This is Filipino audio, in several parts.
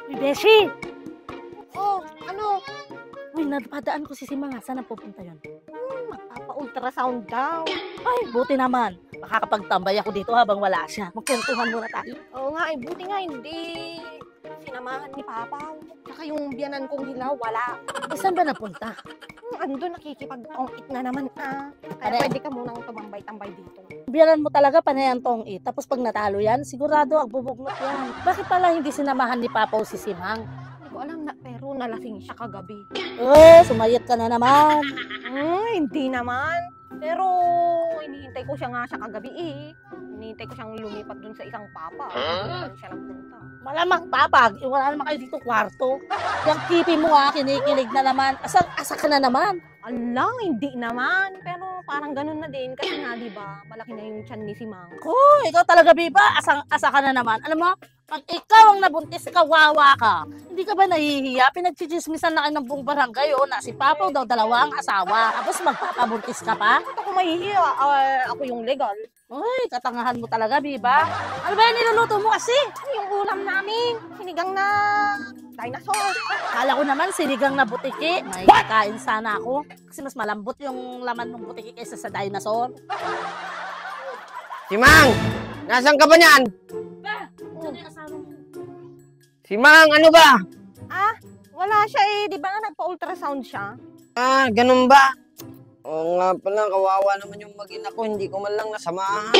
Uy, Beshi! Oh, ano? Uy, napadaan ko si Simang. Saan ang pupunta yun? Magpapa-ultrasound daw. Ay, buti naman. Makakapagtambay ako dito habang wala siya. Magkwentuhan muna tayo. Oo nga, buti nga hindi sinamahan ni Papa. Saka yung biyanan kong hilaw, wala. Saan ba napunta? Andun nakikipag-tongit na naman Kaya Ano? pwede ka munang tumambay-tambay dito. Biyanan mo talaga panayan tong tapos pag natalo yan, sigurado ang bubugnot yan. Bakit pala hindi sinamahan ni Papa o si Simang? Hindi ko alam na, pero nalasing siya kagabi. Sumayat ka na naman. Hindi naman. Pero inihintay ko siya nga siya kagabi Inihintay ko siyang lumipat dun sa isang papa. Saan siya nagpunta. Malamang Papa, wala naman kayo dito kwarto. Yung kipi mo kinikilig na naman. Asa ka na naman. Alang, hindi naman. Pero parang ganun na din. Kasi nga, di ba, malaki na yung tiyan ni Simang. Ikaw talaga, Biba. Asa ka na naman. Alam mo, pag ikaw ang nabuntis, kawawa ka. Hindi ka ba nahihiya? Pinagchichismisan na kayo ng buong barangay, na si Papa daw dalawang asawa. Tapos magpapabuntis ka pa? Bakit ako mahihiya? Ako yung legal. Uy, katangahan mo talaga, Biba. Ano ba yung niluluto mo kasi? Yung ulam namin, sinigang na dinosaur. Kala ko naman sinigang na butiki. May kakain sana ako. Kasi mas malambot yung laman ng butiki kaysa sa dinosaur. Simang! Nasaan ka ba niyan? Ba? Ano yung asawa mo? Simang, ano ba? Wala siya Di ba nga nagpa-ultrasound siya? Ganun ba? Oo nga pala, kawawa naman yung mag-ina ko. Hindi ko man lang nasamahan.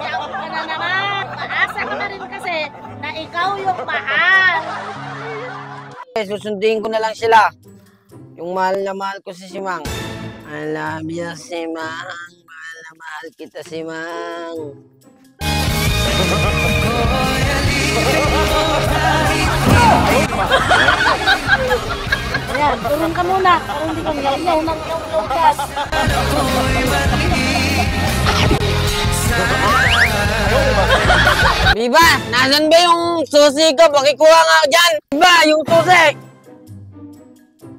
Yaw ka na naman. Maasa ka na rin kasi na ikaw yung mahal. Susundin ko na lang sila. Yung mahal na mahal ko si Simang. I love you, Simang. Mahal na mahal kita, Simang. Ayan, turun ka muna. Para hindi kang yaw-yaw ng yaw-yaw. Biba, nasan ba yung susi ko? Pakikuha nga dyan. Biba, yung susi.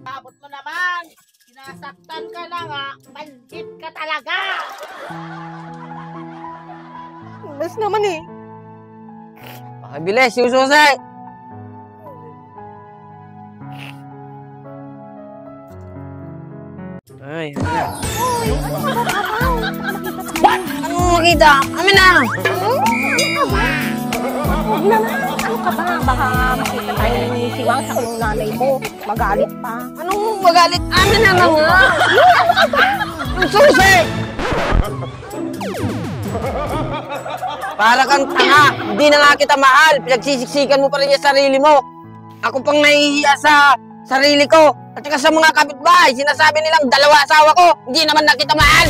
Tapos mo naman. Sinasaktan ka na nga. Bandit ka talaga. Mas naman Pakibilis, yung susi. Ay, ano makita? Amin na! Ano ka ba? Baka makita tayo ni Simang sa yung nanay mo. Magalit pa. Anong magalit? Amin na nga! Yung susi! Para kang tanga, hindi na nga kita mahal. Pinagsisiksikan mo pa rin yung sarili mo. Ako pang nahihiya sa sarili ko. At saka sa mga kapitbahay, sinasabi nilang dalawa asawa ko, hindi naman na kita mahal.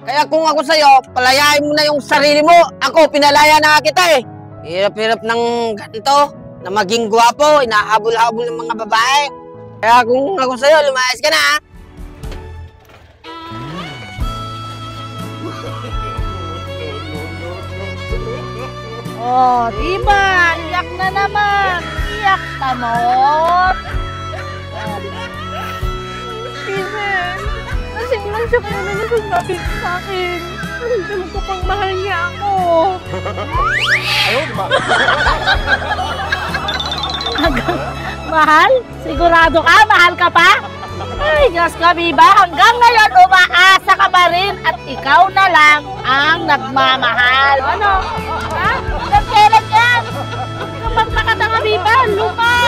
Kaya kung ako sa'yo, palayain mo na yung sarili mo. Ako, pinalaya na kita Hirap-hirap ng ganito, na maging gwapo, inahabol-habol ng mga babae. Kaya kung ako sa'yo, lumayas ka na Diba? Iyak na naman. Iyak ka mo. Steven, lasing lang siya kaya naman sasabi sa akin. Alam ko pang mahal niya ako. Mahal? Sigurado ka? Mahal ka pa? Ay, Diyos ka, Biba. Hanggang ngayon, umaasa ka pa rin at ikaw na lang ang nagmamahal. Ano? Ha? Hanggang kailan yan? Huwag kang magpakatanga, Biba. Luma!